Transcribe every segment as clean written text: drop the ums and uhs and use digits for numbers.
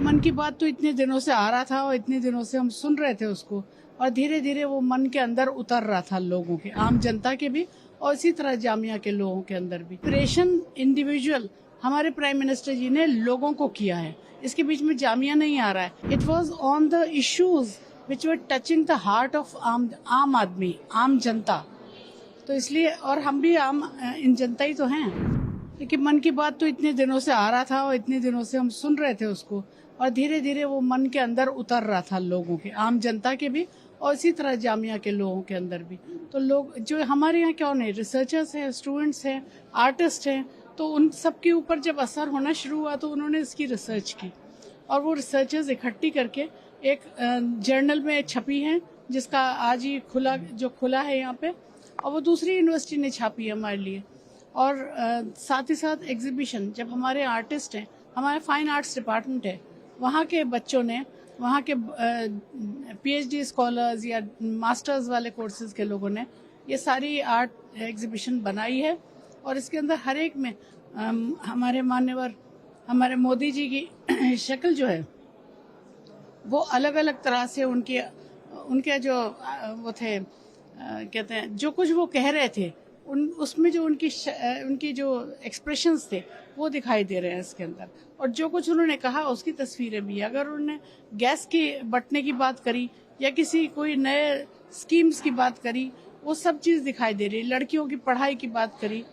मन की बात तो इतने दिनों से आ रहा था और इतने दिनों से हम सुन रहे थे उसको, और धीरे धीरे वो मन के अंदर उतर रहा था, लोगों के, आम जनता के भी और इसी तरह जामिया के लोगों के अंदर भी। इंस्पिरेशन इंडिविजुअल हमारे प्राइम मिनिस्टर जी ने लोगों को किया है, इसके बीच में जामिया नहीं आ रहा है। It was on the issues which were touching the heart of आम आदमी, आम जनता। तो इसलिए, और हम भी आम इन जनता ही तो हैं, लेकिन मन की बात तो इतने दिनों से आ रहा था और इतने दिनों से हम सुन रहे थे उसको, और धीरे धीरे वो मन के अंदर उतर रहा था, लोगों के, आम जनता के भी और इसी तरह जामिया के लोगों के अंदर भी। तो लोग जो हमारे यहाँ क्यों नहीं, रिसर्चर्स हैं, स्टूडेंट्स हैं, आर्टिस्ट हैं, तो उन सब के ऊपर जब असर होना शुरू हुआ तो उन्होंने इसकी रिसर्च की, और वो रिसर्चर्स इकट्ठी करके एक जर्नल में छपी है, जिसका आज ही खुला है यहाँ पे, और वो दूसरी यूनिवर्सिटी ने छापी है हमारे लिए। और साथ ही साथ एग्जीबिशन, जब हमारे आर्टिस्ट हैं, हमारे फाइन आर्ट्स डिपार्टमेंट है, वहाँ के बच्चों ने, वहाँ के पीएचडी स्कॉलर्स या मास्टर्स वाले कोर्सेज के लोगों ने ये सारी आर्ट एग्जीबिशन बनाई है, और इसके अंदर हर एक में हमारे मान्यवर, हमारे मोदी जी की शक्ल जो है वो अलग अलग तरह से उनके जो वो थे, कहते हैं, जो कुछ वो कह रहे थे उसमें जो उनकी जो एक्सप्रेशंस थे वो दिखाई दे रहे हैं इसके अंदर, और जो कुछ उन्होंने कहा उसकी तस्वीरें भी। अगर उन्होंने गैस की बंटने की बात करी या किसी कोई नए स्कीम्स की बात करी, वो सब चीज़ दिखाई दे रही। लड़कियों की पढ़ाई की बात करी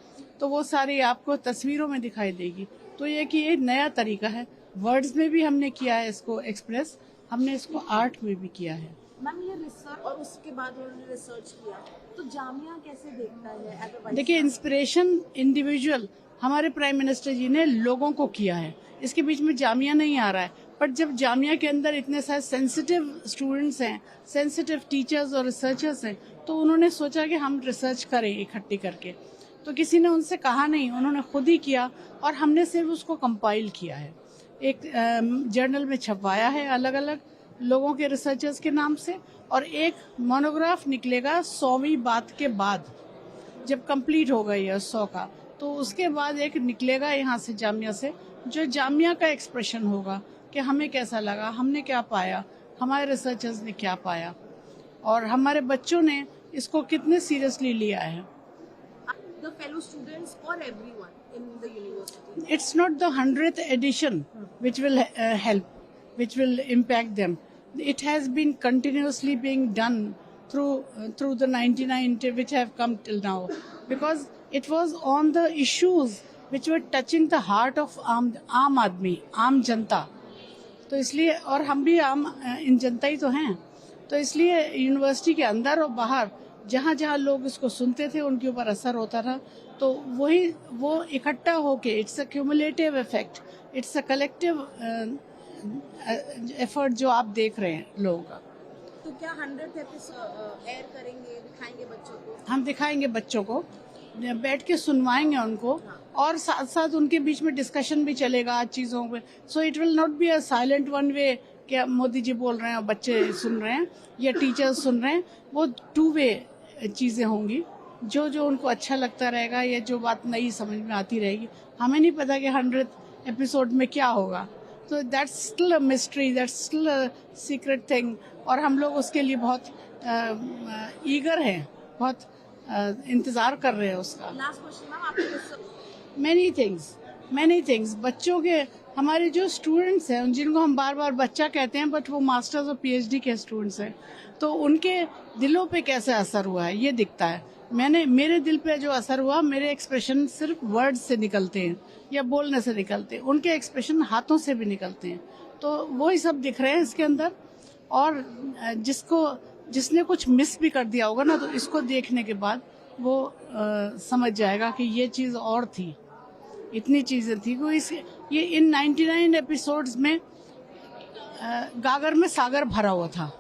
तो वो सारी आपको तस्वीरों में दिखाई देगी। तो ये कि ये नया तरीका है, वर्ड्स में भी हमने किया है इसको एक्सप्रेस, हमने इसको आर्ट में भी किया है। मैम, ये रिसर्च और उसके बाद उन्होंने रिसर्च किया, तो जामिया कैसे देखता है? देखिए, इंस्पिरेशन इंडिविजुअल हमारे प्राइम मिनिस्टर जी ने लोगों को किया है, इसके बीच में जामिया नहीं आ रहा है। पर जब जामिया के अंदर इतने सारे सेंसिटिव स्टूडेंट्स हैं, सेंसिटिव टीचर्स और रिसर्चर्स हैं, तो उन्होंने सोचा कि हम रिसर्च करें इकट्ठी करके। तो किसी ने उनसे कहा नहीं, उन्होंने खुद ही किया, और हमने सिर्फ उसको कंपाइल किया है, एक जर्नल में छपवाया है अलग अलग लोगों के, रिसर्चर्स के नाम से। और एक मोनोग्राफ निकलेगा 100वीं बात के बाद, जब कंप्लीट हो गई है 100 का, तो उसके बाद एक निकलेगा यहाँ से जामिया से, जो जामिया का एक्सप्रेशन होगा कि हमें कैसा लगा, हमने क्या पाया, हमारे रिसर्चर्स ने क्या पाया, और हमारे बच्चों ने इसको कितने सीरियसली लिया है। The fellow students or everyone in the university? It's not the 100th edition which will help, which will impact them. It has been continuously being done through the 99 which have come till now, because it was on the issues which were touching the heart of आम आदमी, आम जनता। तो इसलिए, और हम भी आम इन जनता ही तो हैं, तो इसलिए यूनिवर्सिटी के अंदर और बाहर जहाँ जहाँ लोग इसको सुनते थे उनके ऊपर असर होता था, तो वो इकट्ठा होके, it's a cumulative effect, it's a collective effort जो आप देख रहे हैं लोगों का। तो क्या 100th एपिसोड एयर करेंगे, दिखाएंगे बच्चों को? हम दिखाएंगे बच्चों को, बैठ के सुनवाएंगे उनको, और साथ साथ उनके बीच में डिस्कशन भी चलेगा चीज़ों पे। So it will not be a silent one way कि मोदी जी बोल रहे हैं और बच्चे सुन रहे हैं या टीचर्स सुन रहे हैं। वो 2 वे चीज़ें होंगी, जो उनको अच्छा लगता रहेगा या जो बात नई समझ में आती रहेगी। हमें नहीं पता कि 100th एपिसोड में क्या होगा, तो that's still a mystery, that's still a secret thing, और हम लोग उसके लिए बहुत ईगर हैं, बहुत इंतज़ार कर रहे हैं उसका। लास्ट क्वेश्चन मैम, आपके मैनी थिंग्स बच्चों के, हमारे जो स्टूडेंट्स हैं जिनको हम बार बार बच्चा कहते हैं, बट वो मास्टर्स और पीएचडी के स्टूडेंट्स हैं, तो उनके दिलों पे कैसे असर हुआ है ये दिखता है। मेरे दिल पे जो असर हुआ, मेरे एक्सप्रेशन सिर्फ वर्ड्स से निकलते हैं या बोलने से निकलते हैं, उनके एक्सप्रेशन हाथों से भी निकलते हैं, तो वही सब दिख रहे हैं इसके अंदर। और जिसने कुछ मिस भी कर दिया होगा ना, तो इसको देखने के बाद वो समझ जाएगा कि ये चीज़ और थी, इतनी चीज़ें थी। ये इन 99 एपिसोड्स में गागर में सागर भरा हुआ था।